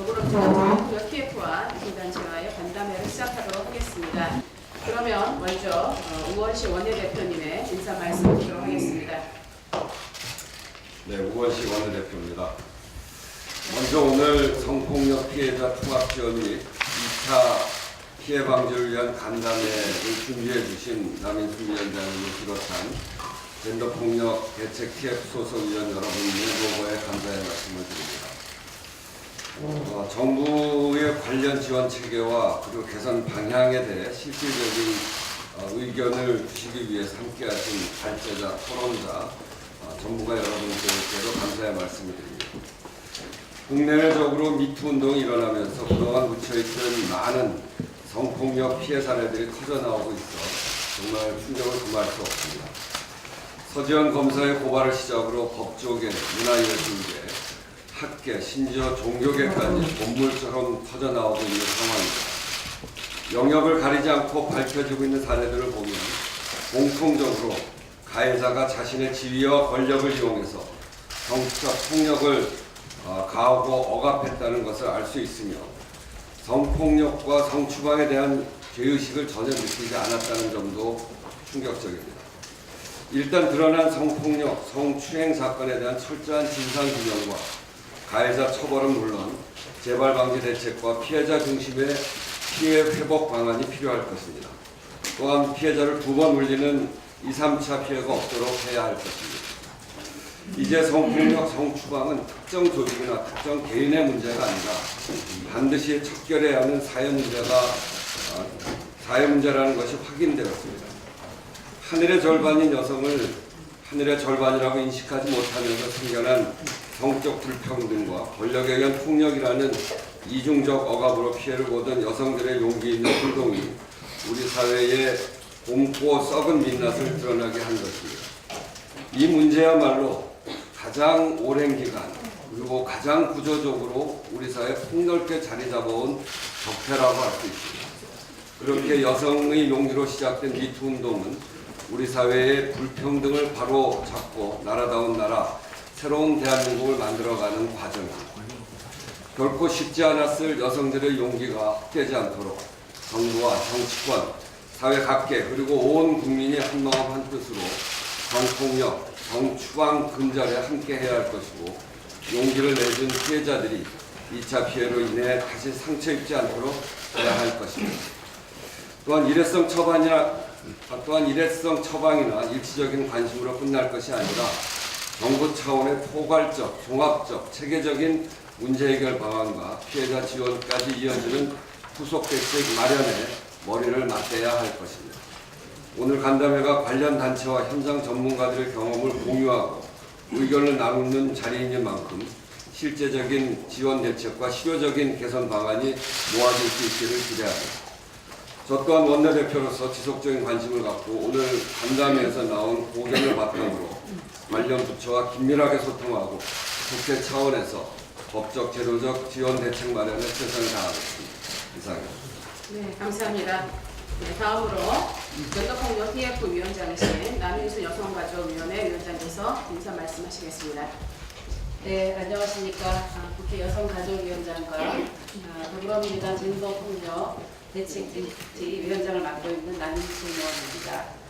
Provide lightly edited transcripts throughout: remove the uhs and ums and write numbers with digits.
더불어민주당 TF와 단체와의 간담회를 시작하도록 하겠습니다. 그러면 먼저 우원식 원내대표님의 인사 말씀 드리도록 하겠습니다. 네, 우원식 원내대표입니다. 먼저 오늘 성폭력 피해자 통합지원 및 2차 피해 방지를 위한 간담회를 준비해 주신 남인순 위원장님을 비롯한 젠더폭력 대책 TF 소속위원 여러분 모두에 감사의 말씀을 드립니다. 정부의 관련 지원 체계와 그리고 개선 방향에 대해 실질적인 의견을 주시기 위해서 함께하신 발제자, 토론자, 전문가 여러분들께도 감사의 말씀을 드립니다. 국내외적으로 미투 운동이 일어나면서 그동안 묻혀있던 많은 성폭력 피해 사례들이 터져나오고 있어 정말 충격을 금할 수 없습니다. 서지현 검사의 고발을 시작으로 법조계, 문화예술계, 학계, 심지어 종교계까지 본물처럼 터져나오고 있는 상황입니다. 영역을 가리지 않고 밝혀지고 있는 사례들을 보면 공통적으로 가해자가 자신의 지위와 권력을 이용해서 성적 폭력을 가하고 억압했다는 것을 알 수 있으며 성폭력과 성추방에 대한 죄의식을 전혀 느끼지 않았다는 점도 충격적입니다. 일단 드러난 성폭력, 성추행 사건에 대한 철저한 진상규명과 가해자 처벌은 물론 재발 방지 대책과 피해자 중심의 피해 회복 방안이 필요할 것입니다. 또한 피해자를 두 번 울리는 2, 3차 피해가 없도록 해야 할 것입니다. 이제 성폭력, 성추방은 특정 조직이나 특정 개인의 문제가 아니라 반드시 척결해야 하는 사회 문제라는 것이 확인되었습니다. 하늘의 절반인 여성을 하늘의 절반이라고 인식하지 못하면서 생겨난 성적 불평등과 권력에 의한 폭력이라는 이중적 억압으로 피해를 보던 여성들의 용기 있는 행동이 우리 사회의 곰고 썩은 민낯을 드러나게 한 것입니다. 이 문제야말로 가장 오랜 기간 그리고 가장 구조적으로 우리 사회에 폭넓게 자리 잡아온 적폐라고 할 수 있습니다. 그렇게 여성의 용기로 시작된 미투 운동은 우리 사회의 불평등을 바로 잡고 나라다운 나라, 새로운 대한민국을 만들어가는 과정입니다. 결코 쉽지 않았을 여성들의 용기가 헛되지 않도록 정부와 정치권, 사회 각계 그리고 온 국민이 한마음 한뜻으로 성폭력, 성추방 근절에 함께해야 할 것이고 용기를 내준 피해자들이 2차 피해로 인해 다시 상처 입지 않도록 해야 할 것입니다. 또한 일회성 처방이나 일시적인 관심으로 끝날 것이 아니라 정부 차원의 포괄적, 종합적, 체계적인 문제 해결 방안과 피해자 지원까지 이어지는 후속 대책 마련에 머리를 맞대야 할 것입니다. 오늘 간담회가 관련 단체와 현장 전문가들의 경험을 공유하고 의견을 나누는 자리인 만큼 실제적인 지원 대책과 실효적인 개선 방안이 모아질 수 있기를 기대합니다. 저 또한 원내대표로서 지속적인 관심을 갖고 오늘 간담회에서 나온 고견을 바탕으로 관련 부처와 긴밀하게 소통하고 국회 차원에서 법적, 제도적 지원 대책 마련에 최선을 다하겠습니다. 이상입니다. 네, 감사합니다. 네, 다음으로 젠더폭력 TF 위원장이신 남인순 여성가족위원회 위원장께서 인사 말씀하시겠습니다. 네, 안녕하십니까. 국회 여성가족위원장과 더불어민주당 젠더폭력 대책팀 위원장을 맡고 있는 남인순 의원입니다.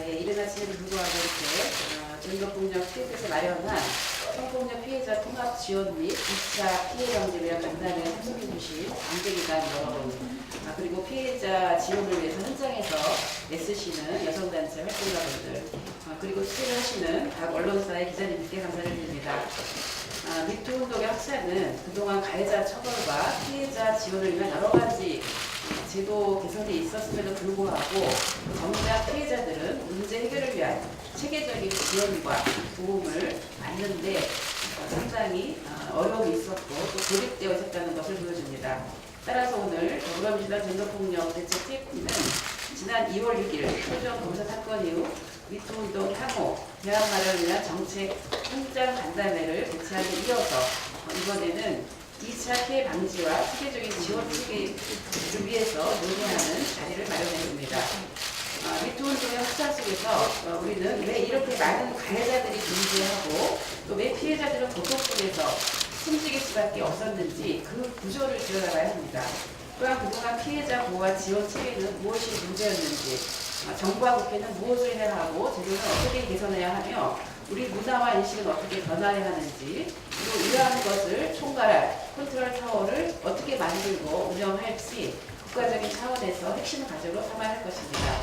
이른 아침에도 불구하고 이렇게 젠더폭력 TF에서 마련한 성폭력 피해자 통합 지원 및 2차 피해 방지를 위한 간담회에 참석해 주신 관계기관 여러분, 그리고 피해자 지원을 위해서 현장에서 애쓰시는 여성단체 활동가분들, 그리고 취재를 하시는 각 언론사의 기자님께 감사를 드립니다. 미투 운동의 확산은 그동안 가해자 처벌과 피해자 지원을 위한 여러 가지 제도 개선이 있었음에도 불구하고 정작 피해자들은 문제 해결을 위한 체계적인 지원과 도움을 받는데 상당히 어려움이 있었고 또 고립되어 있었다는 것을 보여줍니다. 따라서 오늘 더불어민주당 젠더폭력 대책 TF는 지난 2월 6일 서지현 검사 사건 이후 미투 운동 향후 대안 마련을 위한 정책 현장 간담회를 개최하기 이어서 이번에는 2차 피해 방지와 체계적인 지원 체계를 위해서 논의하는 자리를 마련했습니다. 미투 운동의 확산 속에서 우리는 왜 이렇게 많은 가해자들이 존재하고 또 왜 피해자들은 고통 속에서 숨지길 수밖에 없었는지 그 구조를 들여다봐야 합니다. 또한 그동안 피해자 보호와 지원 체계는 무엇이 문제였는지, 정부와 국회는 무엇을 해야 하고 제도는 어떻게 개선해야 하며 우리 문화와 인식은 어떻게 변화해야 하는지, 그리고 이러한 것을 총괄할 컨트롤 타워를 어떻게 만들고 운영할지 국가적인 차원에서 핵심 과제로 삼아야 할 것입니다.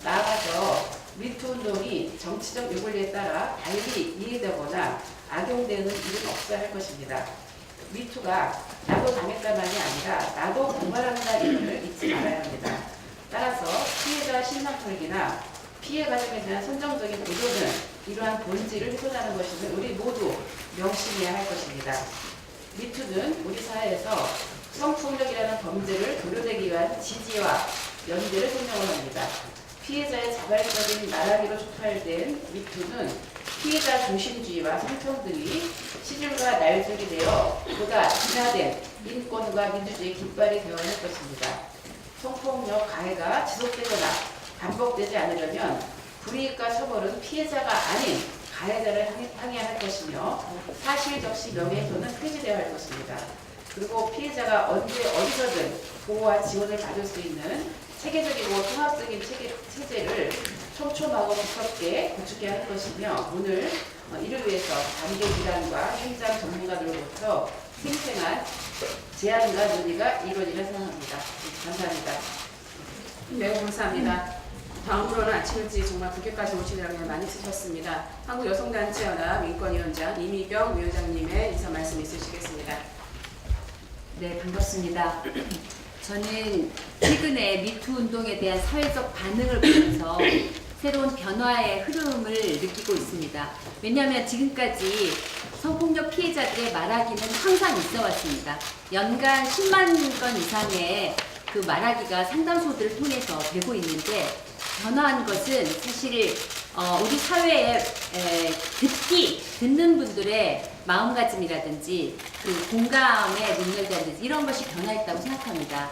나아가서 미투 운동이 정치적 요구에 따라 달리 이해되거나 악용되는 일은 없어야 할 것입니다. 미투가 나도 당했다만이 아니라 나도 공감한다는 점을 잊지 말아야 합니다. 따라서 피해자 신상 털기나 피해 가정에 대한 선정적인 보조는 이러한 본질을 훼손하는 것임을 우리 모두 명심해야 할 것입니다. 미투는 우리 사회에서 성폭력이라는 범죄를 도려내기 위한 지지와 연대를 설명을 합니다. 피해자의 자발적인 나라기로 촉발된 미투는 피해자 중심주의와 성평등이 시줄과 날줄이 되어 보다 진화된 인권과 민주주의 깃발이 되어야 할 것입니다. 성폭력 가해가 지속되거나 반복되지 않으려면 불이익과 처벌은 피해자가 아닌 가해자를 향해야 할 것이며 사실적시 명예훼손은 폐지되어야 할 것입니다. 그리고 피해자가 언제 어디서든 보호와 지원을 받을 수 있는 체계적이고 통합적인 체제를 촘촘하고 두껍게 구축해야 할 것이며 오늘 이를 위해서 단계 기관과 현장 전문가들로부터 생생한 제안과 논의가 이루어지려 생각합니다. 감사합니다. 매우 감사합니다. 다음으로는 아침 일찍 정말 국회까지 오시느라고 많이 쓰셨습니다. 한국여성단체연합 인권위원장 이미경 위원장님의 인사 말씀 있으시겠습니다. 네, 반갑습니다. 저는 최근에 미투 운동에 대한 사회적 반응을 보면서 새로운 변화의 흐름을 느끼고 있습니다. 왜냐하면 지금까지 성폭력 피해자들의 말하기는 항상 있어 왔습니다. 연간 10만 건 이상의 그 말하기가 상담소들을 통해서 되고 있는데 변화한 것은 사실 우리 사회에 듣는 분들의 마음가짐이라든지 그 공감의 능력이라든지 이런 것이 변화했다고 생각합니다.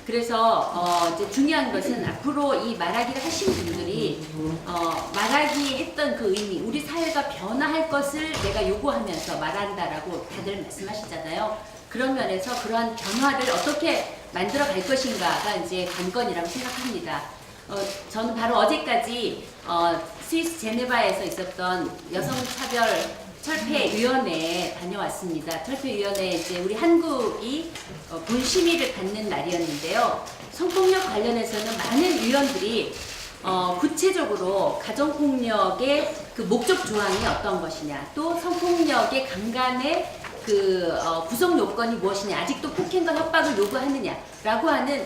그래서 이제 중요한 것은 앞으로 이 말하기를 하신 분들이 말하기 했던 그 의미, 우리 사회가 변화할 것을 내가 요구하면서 말한다라고 다들 말씀하시잖아요. 그런 면에서 그러한 변화를 어떻게 만들어 갈 것인가가 이제 관건이라고 생각합니다. 저는 바로 어제까지 스위스 제네바에서 있었던 여성차별 철폐위원회에 다녀왔습니다. 철폐위원회에 이제 우리 한국이 본심의를 갖는 날이었는데요. 성폭력 관련해서는 많은 위원들이 구체적으로 가정폭력의 그 목적 조항이 어떤 것이냐, 또 성폭력의 강간의 그 구성 요건이 무엇이냐, 아직도 폭행과 협박을 요구하느냐라고 하는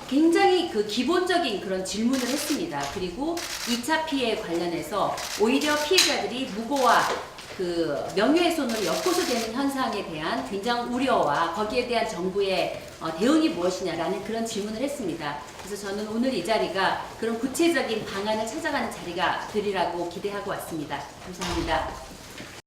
굉장히 그 기본적인 그런 질문을 했습니다. 그리고 2차 피해 관련해서 오히려 피해자들이 무고와 그 명예훼손으로 엮어서 되는 현상에 대한 굉장히 우려와 거기에 대한 정부의 대응이 무엇이냐라는 그런 질문을 했습니다. 그래서 저는 오늘 이 자리가 그런 구체적인 방안을 찾아가는 자리가 되리라고 기대하고 왔습니다. 감사합니다.